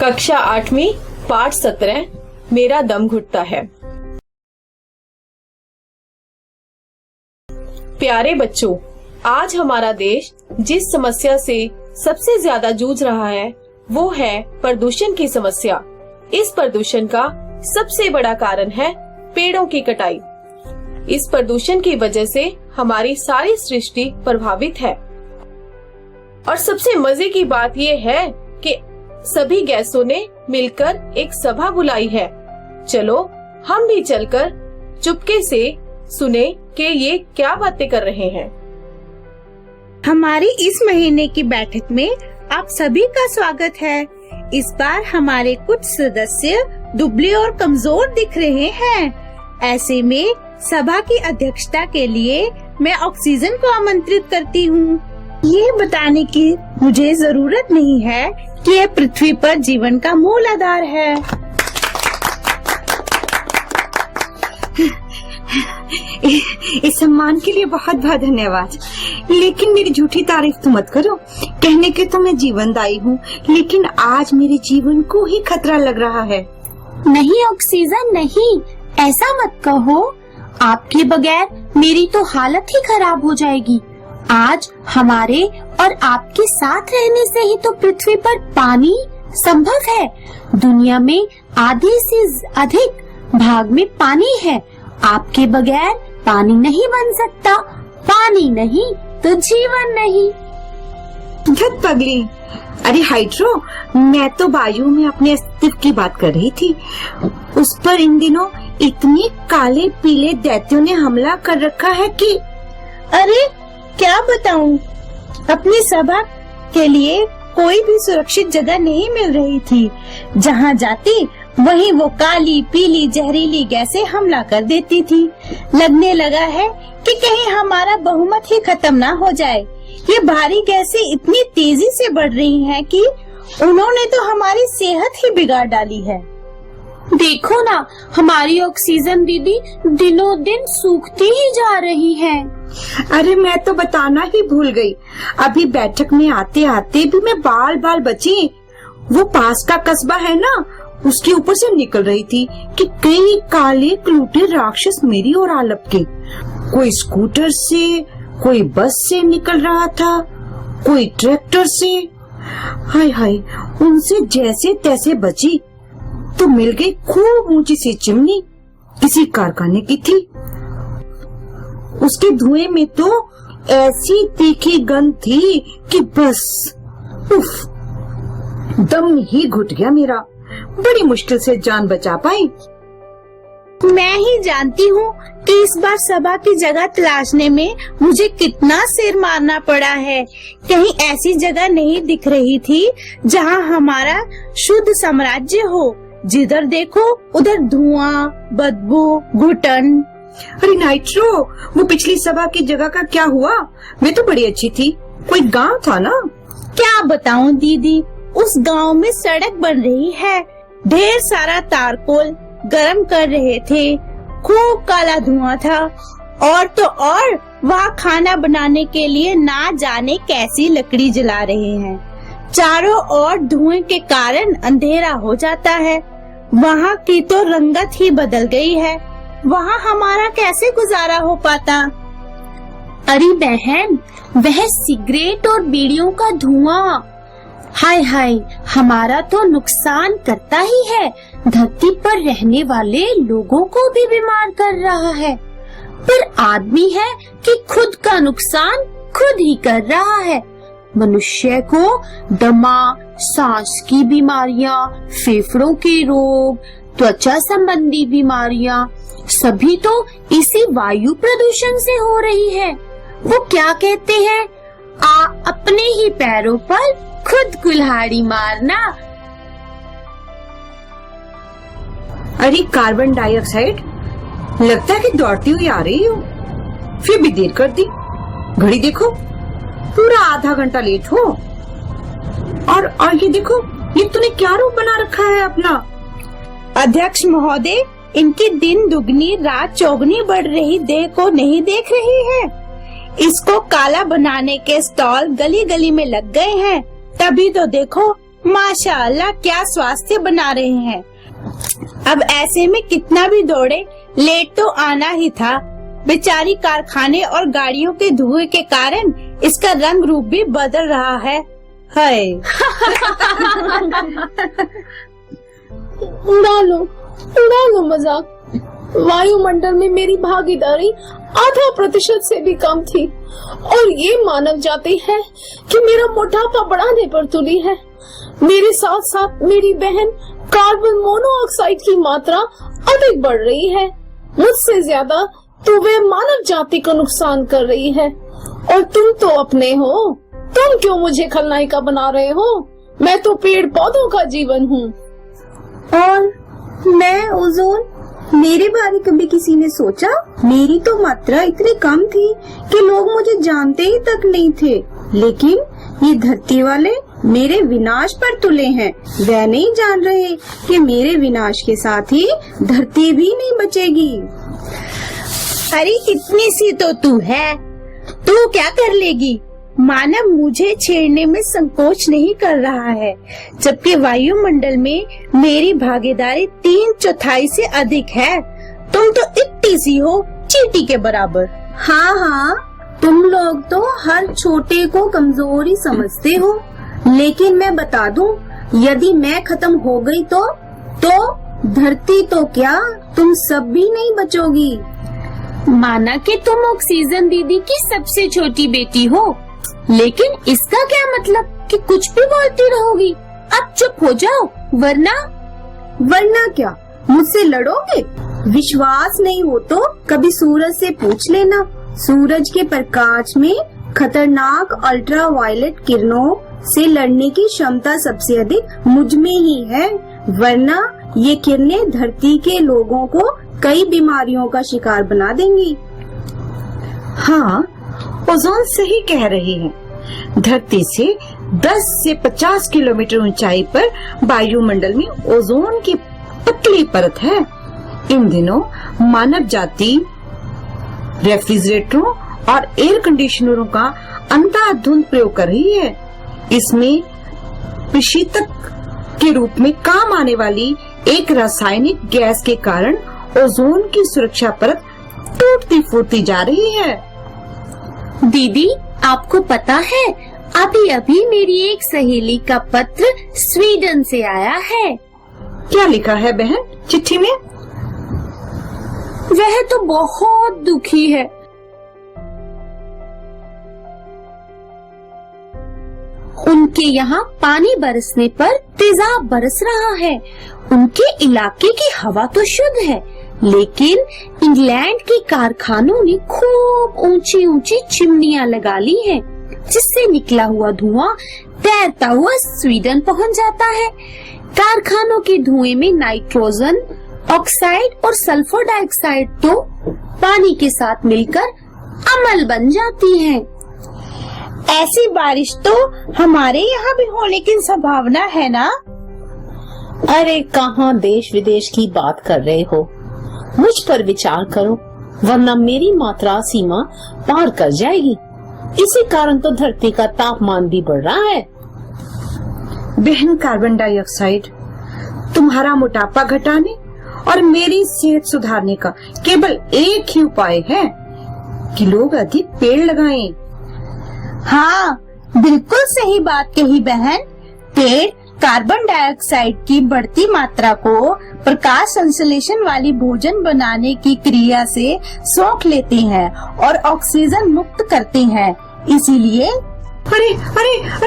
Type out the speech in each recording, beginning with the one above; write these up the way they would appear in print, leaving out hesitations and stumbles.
कक्षा 8वीं पाठ 17 मेरा दम घुटता है। प्यारे बच्चों, आज हमारा देश जिस समस्या से सबसे ज्यादा जूझ रहा है वो है प्रदूषण की समस्या। इस प्रदूषण का सबसे बड़ा कारण है पेड़ों की कटाई। इस प्रदूषण की वजह से हमारी सारी सृष्टि प्रभावित है और सबसे मजे की बात ये है कि सभी गैसों ने मिलकर एक सभा बुलाई है। चलो हम भी चलकर चुपके से सुने कि ये क्या बातें कर रहे हैं। हमारी इस महीने की बैठक में आप सभी का स्वागत है। इस बार हमारे कुछ सदस्य दुबले और कमजोर दिख रहे हैं। ऐसे में सभा की अध्यक्षता के लिए मैं ऑक्सीजन को आमंत्रित करती हूँ। ये बताने की मुझे जरूरत नहीं है कि यह पृथ्वी पर जीवन का मूल आधार है। इस सम्मान के लिए बहुत बहुत धन्यवाद, लेकिन मेरी झूठी तारीफ तो मत करो। कहने के तो मैं जीवनदायी हूँ, लेकिन आज मेरे जीवन को ही खतरा लग रहा है। नहीं ऑक्सीजन नहीं, ऐसा मत कहो। आपके बगैर मेरी तो हालत ही खराब हो जाएगी। आज हमारे और आपके साथ रहने से ही तो पृथ्वी पर पानी संभव है। दुनिया में आधे से अधिक भाग में पानी है। आपके बगैर पानी नहीं बन सकता। पानी नहीं तो जीवन नहीं। धत पगली। अरे हाइड्रो, मैं तो वायु में अपने अस्तित्व की बात कर रही थी। उस पर इन दिनों इतने काले पीले दैत्यों ने हमला कर रखा है कि अरे क्या बताऊं, अपनी सभा के लिए कोई भी सुरक्षित जगह नहीं मिल रही थी। जहाँ जाती वहीं वो काली पीली जहरीली गैसें हमला कर देती थी। लगने लगा है कि कहीं हमारा बहुमत ही खत्म ना हो जाए। ये भारी गैसें इतनी तेजी से बढ़ रही हैं कि उन्होंने तो हमारी सेहत ही बिगाड़ डाली है। देखो ना, हमारी ऑक्सीजन दीदी दिनों दिन सूखती ही जा रही है। अरे मैं तो बताना ही भूल गई। अभी बैठक में आते आते भी मैं बाल बाल बची। वो पास का कस्बा है ना, उसके ऊपर से निकल रही थी कि कई काले क्लूटे राक्षस मेरी ओर आ लपके। कोई स्कूटर से, कोई बस से निकल रहा था, कोई ट्रैक्टर से। हाय हाय, उनसे जैसे तैसे बची तो मिल गई खूब ऊंची सी चिमनी, किसी कारखाने की थी। उसके धुएं में तो ऐसी तीखी गंध थी कि बस उफ, दम ही घुट गया मेरा। बड़ी मुश्किल से जान बचा पाई। मैं ही जानती हूँ कि इस बार सभा की जगह तलाशने में मुझे कितना सिर मारना पड़ा है। कहीं ऐसी जगह नहीं दिख रही थी जहाँ हमारा शुद्ध साम्राज्य हो। जिधर देखो उधर धुआं, बदबू, घुटन। अरे नाइट्रो, वो पिछली सभा की जगह का क्या हुआ? वे तो बड़ी अच्छी थी। कोई गांव था ना? क्या बताऊं दीदी, उस गांव में सड़क बन रही है। ढेर सारा तारकोल गरम कर रहे थे। खूब काला धुआं था। और तो और वहाँ खाना बनाने के लिए ना जाने कैसी लकड़ी जला रहे हैं। चारों ओर धुएं के कारण अंधेरा हो जाता है। वहाँ की तो रंगत ही बदल गई है। वहाँ हमारा कैसे गुजारा हो पाता? अरे बहन, वह सिगरेट और बीड़ियों का धुआं, हाय हाय, हमारा तो नुकसान करता ही है। धरती पर रहने वाले लोगों को भी बीमार कर रहा है। पर आदमी है कि खुद का नुकसान खुद ही कर रहा है। मनुष्य को दमा, सांस की बीमारियां, फेफड़ों के रोग, त्वचा संबंधी बीमारियां सभी तो इसी वायु प्रदूषण से हो रही है। वो क्या कहते हैं, अपने ही पैरों पर खुद कुल्हाड़ी मारना। अरे कार्बन डाइऑक्साइड, लगता है कि दौड़ती हुई आ रही हो। फिर भी देर कर दी। घड़ी देखो, पूरा आधा घंटा लेट हो। और ये देखो, ये तूने क्या रूप बना रखा है अपना? अध्यक्ष महोदय, इनकी दिन दुगनी रात चौगनी बढ़ रही देह को नहीं देख रही है। इसको काला बनाने के स्टॉल गली गली में लग गए हैं। तभी तो देखो माशाअल्लाह क्या स्वास्थ्य बना रहे हैं। अब ऐसे में कितना भी दौड़े लेट तो आना ही था। बेचारी कारखाने और गाड़ियों के धुएं के कारण इसका रंग रूप भी बदल रहा है। हाय उड़ा लो मजाक। वायुमंडल में मेरी भागीदारी 0.5% से भी कम थी और ये मानव जाति है कि मेरा मोटापा बढ़ाने पर तुली है। मेरे साथ साथ मेरी बहन कार्बन मोनोऑक्साइड की मात्रा अधिक बढ़ रही है। मुझसे ज्यादा तो वे मानव जाति को नुकसान कर रही है और तुम तो अपने हो। तुम क्यों मुझे खलनायिका बना रहे हो? मैं तो पेड़ पौधों का जीवन हूँ। और मैं ओजोन, मेरे बारे कभी किसी ने सोचा? मेरी तो मात्रा इतनी कम थी कि लोग मुझे जानते ही तक नहीं थे, लेकिन ये धरती वाले मेरे विनाश पर तुले हैं। वह नहीं जान रहे कि मेरे विनाश के साथ ही धरती भी नहीं बचेगी। अरे इतनी सी तो तू है, तू क्या कर लेगी? मानव मुझे छेड़ने में संकोच नहीं कर रहा है, जबकि वायुमंडल में मेरी भागीदारी 3/4 से अधिक है। तुम तो इतनी सी हो, चींटी के बराबर। हाँ, तुम लोग तो हर छोटे को कमजोरी समझते हो, लेकिन मैं बता दूं, यदि मैं खत्म हो गई तो धरती तो क्या, तुम सब भी नहीं बचोगी। माना कि तुम ऑक्सीजन दीदी की सबसे छोटी बेटी हो, लेकिन इसका क्या मतलब कि कुछ भी बोलती रहोगी? अब चुप हो जाओ, वरना क्या मुझसे लड़ोगे? विश्वास नहीं हो तो कभी सूरज से पूछ लेना। सूरज के प्रकाश में खतरनाक अल्ट्रावायलेट किरणों से लड़ने की क्षमता सबसे अधिक मुझ में ही है, वरना ये किरणें धरती के लोगों को कई बीमारियों का शिकार बना देंगी। हाँ, ओजोन सही कह रही है। धरती से 10 से 50 किलोमीटर ऊंचाई पर वायुमंडल में ओजोन की पतली परत है। इन दिनों मानव जाति रेफ्रिजरेटरों और एयर कंडीशनरों का अंधाधुंध प्रयोग कर रही है। इसमें प्रशीतक के रूप में काम आने वाली एक रासायनिक गैस के कारण ओजोन की सुरक्षा परत टूटती फूटती जा रही है। दीदी, आपको पता है, अभी मेरी एक सहेली का पत्र स्वीडन से आया है। क्या लिखा है बहन चिट्ठी में? वह तो बहुत दुखी है। उनके यहाँ पानी बरसने पर तेजाब बरस रहा है। उनके इलाके की हवा तो शुद्ध है, लेकिन इंग्लैंड के कारखानों ने खूब ऊंची ऊंची चिमनियां लगा ली हैं, जिससे निकला हुआ धुआं तैरता हुआ स्वीडन पहुंच जाता है। कारखानों के धुएं में नाइट्रोजन ऑक्साइड और सल्फर डाइऑक्साइड तो पानी के साथ मिलकर अम्ल बन जाती हैं। ऐसी बारिश तो हमारे यहाँ भी होने की संभावना है ना? अरे कहाँ देश विदेश की बात कर रहे हो? मुझ पर विचार करो, वरना मेरी मात्रा सीमा पार कर जाएगी। इसी कारण तो धरती का तापमान भी बढ़ रहा है। बहन कार्बन डाइऑक्साइड, तुम्हारा मोटापा घटाने और मेरी सेहत सुधारने का केवल एक ही उपाय है कि लोग अधिक पेड़ लगाएं। हाँ, बिल्कुल सही बात कही बहन। पेड़ कार्बन डाइऑक्साइड की बढ़ती मात्रा को प्रकाश संश्लेषण वाली भोजन बनाने की क्रिया से सोख लेते हैं और ऑक्सीजन मुक्त करते हैं। इसीलिए अरे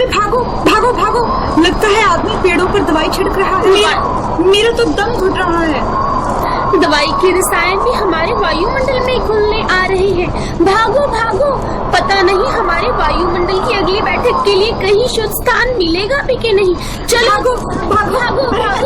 भागो भागो भागो, लगता है आदमी पेड़ों पर दवाई छिड़क रहा है। मेरा तो दम घुट रहा है। दवाई के रसायन भी हमारे वायुमंडल में घुलने आ रहे हैं। भागो भागो, पता नहीं हमारे वायुमंडल की अगली बैठक के लिए कहीं शुद्ध स्थान मिलेगा भी कि नहीं। चलो भागो भागो भागो, भागो।